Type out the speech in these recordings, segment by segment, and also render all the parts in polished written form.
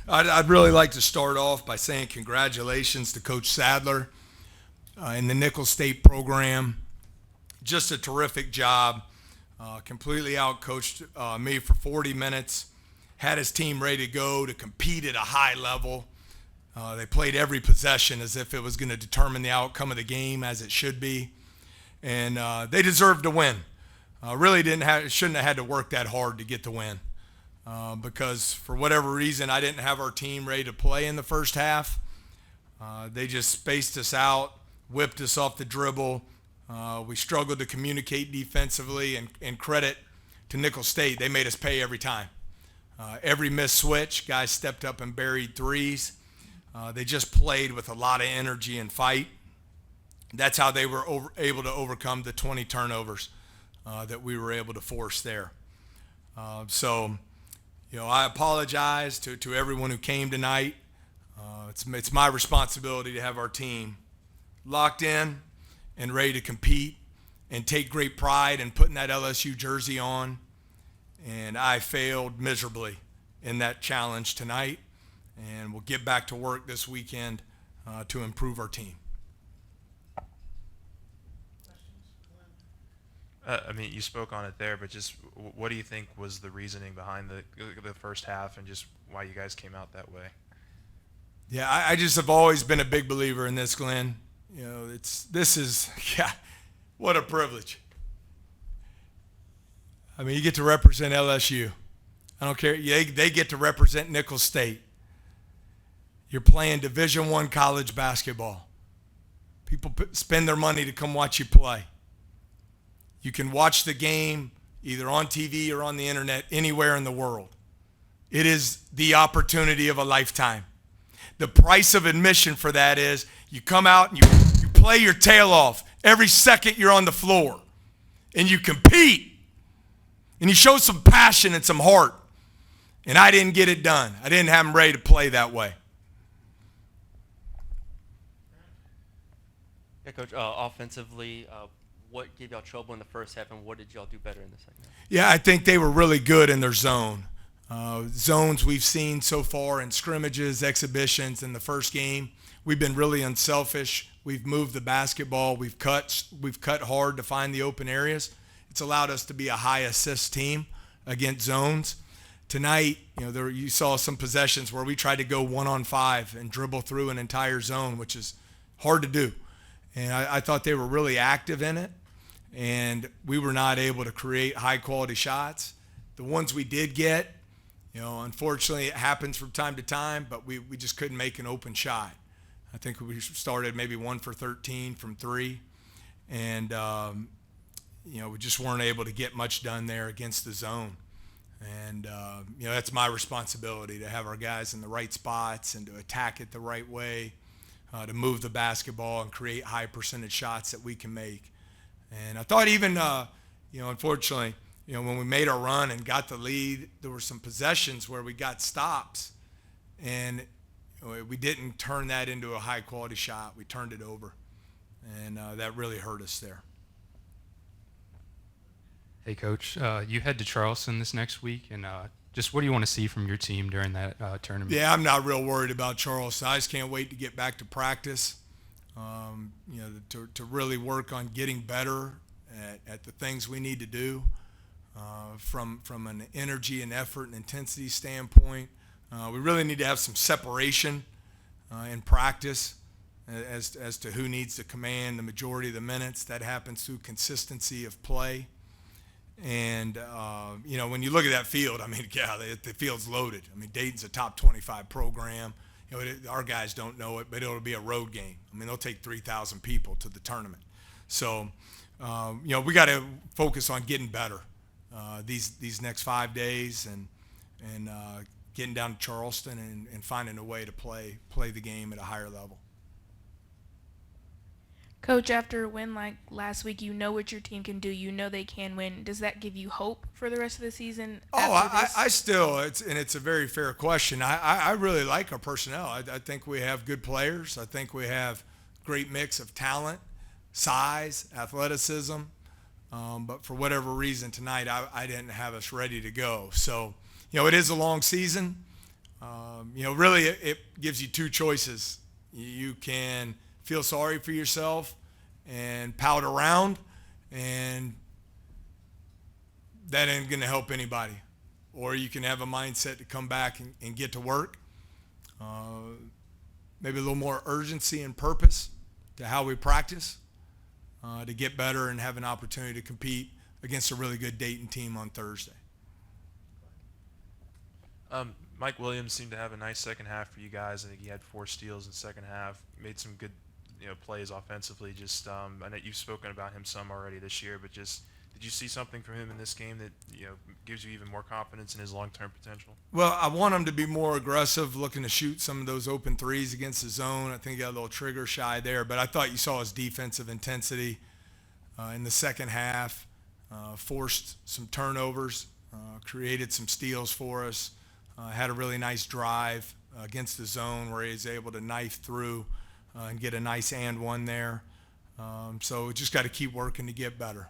I'd really like to start off by saying congratulations to Coach Sadler in the Nicholls State program. Just a terrific job. Completely outcoached me for 40 minutes. Had his team ready to go to compete at a high level. They played every possession as if it was going to determine the outcome of the game, as it should be, and they deserved to win. Really shouldn't have had to work that hard to get the win. Because for whatever reason, I didn't have our team ready to play in the first half. They just spaced us out, whipped us off the dribble. We struggled to communicate defensively, and credit to Nicholls State. They made us pay every time. Every missed switch, guys stepped up and buried threes. They just played with a lot of energy and fight. That's how they were able to overcome the 20 turnovers that we were able to force there. I apologize to everyone who came tonight. It's my responsibility to have our team locked in and ready to compete and take great pride in putting that LSU jersey on. And I failed miserably in that challenge tonight. And we'll get back to work this weekend to improve our team. You spoke on it there, but just what do you think was the reasoning behind the first half and just why you guys came out that way? Yeah, I just have always been a big believer in this, Glenn. What a privilege. You get to represent LSU. I don't care. They get to represent Nicholls State. You're playing Division I college basketball. People spend their money to come watch you play. You can watch the game either on TV or on the internet anywhere in the world. It is the opportunity of a lifetime. The price of admission for that is you come out and you play your tail off every second you're on the floor. And you compete. And you show some passion and some heart. And I didn't get it done. I didn't have them ready to play that way. Yeah, Coach, offensively, what gave y'all trouble in the first half, and what did y'all do better in the second half? Yeah, I think they were really good in their zone. Zones we've seen so far in scrimmages, exhibitions in the first game. We've been really unselfish. We've moved the basketball. We've cut hard to find the open areas. It's allowed us to be a high assist team against zones. Tonight, you saw some possessions where we tried to go 1-on-5 and dribble through an entire zone, which is hard to do. And I thought they were really active in it, and we were not able to create high-quality shots. The ones we did get, unfortunately it happens from time to time, but we just couldn't make an open shot. I think we started maybe 1 for 13 from 3, and we just weren't able to get much done there against the zone. And that's my responsibility to have our guys in the right spots and to attack it the right way, to move the basketball and create high percentage shots that we can make. And I thought even, unfortunately, when we made our run and got the lead, there were some possessions where we got stops, and we didn't turn that into a high-quality shot. We turned it over, and that really hurt us there. Hey, Coach, you head to Charleston this next week, and just what do you want to see from your team during that tournament? Yeah, I'm not real worried about Charleston. I just can't wait to get back to practice, to really work on getting better at the things we need to do from an energy and effort and intensity standpoint. We really need to have some separation in practice as to who needs to command the majority of the minutes. That happens through consistency of play. And, when you look at that field, the field's loaded. Dayton's a top 25 program. Our guys don't know it, but it'll be a road game. They'll take 3,000 people to the tournament. So, we got to focus on getting better these next 5 days and getting down to Charleston and finding a way to play the game at a higher level. Coach, after a win like last week, what your team can do. They can win. Does that give you hope for the rest of the season? I still, it's a very fair question. I really like our personnel. I think we have good players. I think we have great mix of talent, size, athleticism. But for whatever reason tonight, I didn't have us ready to go. So, it is a long season. Really it gives you two choices. You can feel sorry for yourself and pout around, and that ain't going to help anybody. Or you can have a mindset to come back and get to work. Maybe a little more urgency and purpose to how we practice to get better and have an opportunity to compete against a really good Dayton team on Thursday. Mike Williams seemed to have a nice second half for you guys. I think he had 4 steals in the second half, made some good plays offensively. Just I know you've spoken about him some already this year, but just did you see something from him in this game that gives you even more confidence in his long-term potential? Well, I want him to be more aggressive, looking to shoot some of those open threes against the zone. I think he got a little trigger shy there, but I thought you saw his defensive intensity in the second half, forced some turnovers, created some steals for us, had a really nice drive against the zone where he was able to knife through and get a nice and one there. So just got to keep working to get better.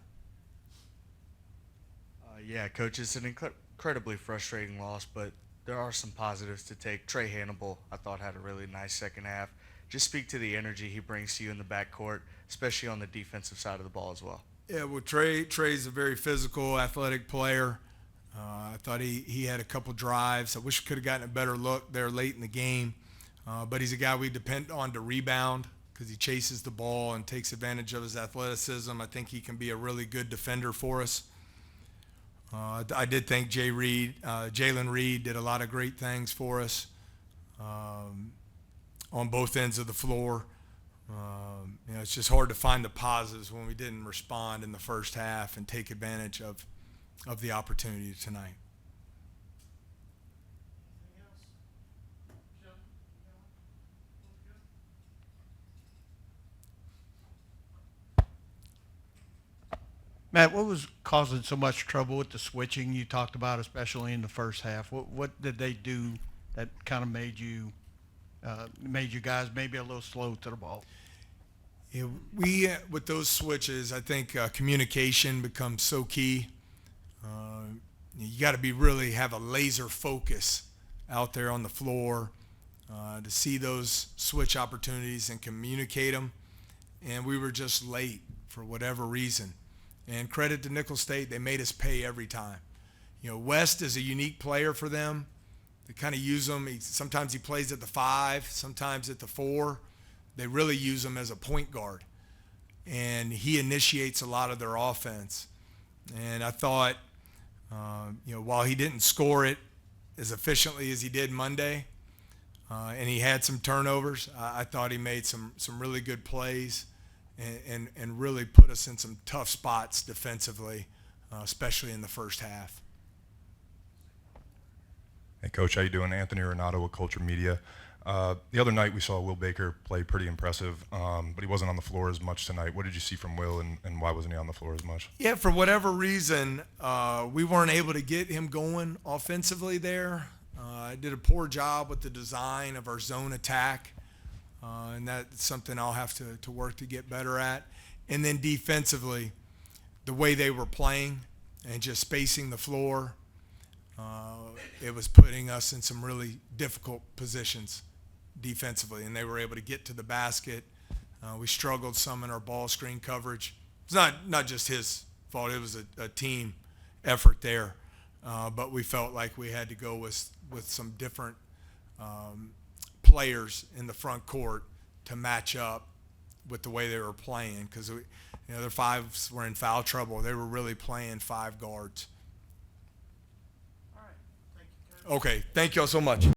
Yeah, Coach, it's an incredibly frustrating loss, but there are some positives to take. Trey Hannibal, I thought, had a really nice second half. Just speak to the energy he brings to you in the backcourt, especially on the defensive side of the ball as well. Yeah, well, Trey's a very physical, athletic player. I thought he had a couple drives. I wish we could have gotten a better look there late in the game, but he's a guy we depend on to rebound because he chases the ball and takes advantage of his athleticism. I think he can be a really good defender for us. I did think Jalen Reed did a lot of great things for us on both ends of the floor. It's just hard to find the positives when we didn't respond in the first half and take advantage of the opportunity tonight. Matt, what was causing so much trouble with the switching you talked about, especially in the first half? What did they do that kind of made you guys maybe a little slow to the ball? Yeah, with those switches, I think communication becomes so key. You got to really have a laser focus out there on the floor to see those switch opportunities and communicate them. And we were just late for whatever reason. And credit to Nicholls State, they made us pay every time. West is a unique player for them. They kind of use him. Sometimes he plays at the 5, sometimes at the 4. They really use him as a point guard. And he initiates a lot of their offense. And I thought, while he didn't score it as efficiently as he did Monday, and he had some turnovers, I thought he made some really good plays and really put us in some tough spots defensively, especially in the first half. Hey, Coach, how you doing? Anthony Renato with Culture Media. The other night we saw Will Baker play pretty impressive, but he wasn't on the floor as much tonight. What did you see from Will, and why wasn't he on the floor as much? Yeah, for whatever reason, we weren't able to get him going offensively there. I did a poor job with the design of our zone attack, and that's something I'll have to work to get better at. And then defensively, the way they were playing and just spacing the floor, it was putting us in some really difficult positions defensively, and they were able to get to the basket. We struggled some in our ball screen coverage. It's not just his fault. It was a team effort there, but we felt like we had to go with some different players in the front court to match up with the way they were playing because their 5s were in foul trouble. They were really playing 5 guards. All right. Thank you, Coach. Okay, thank you all so much.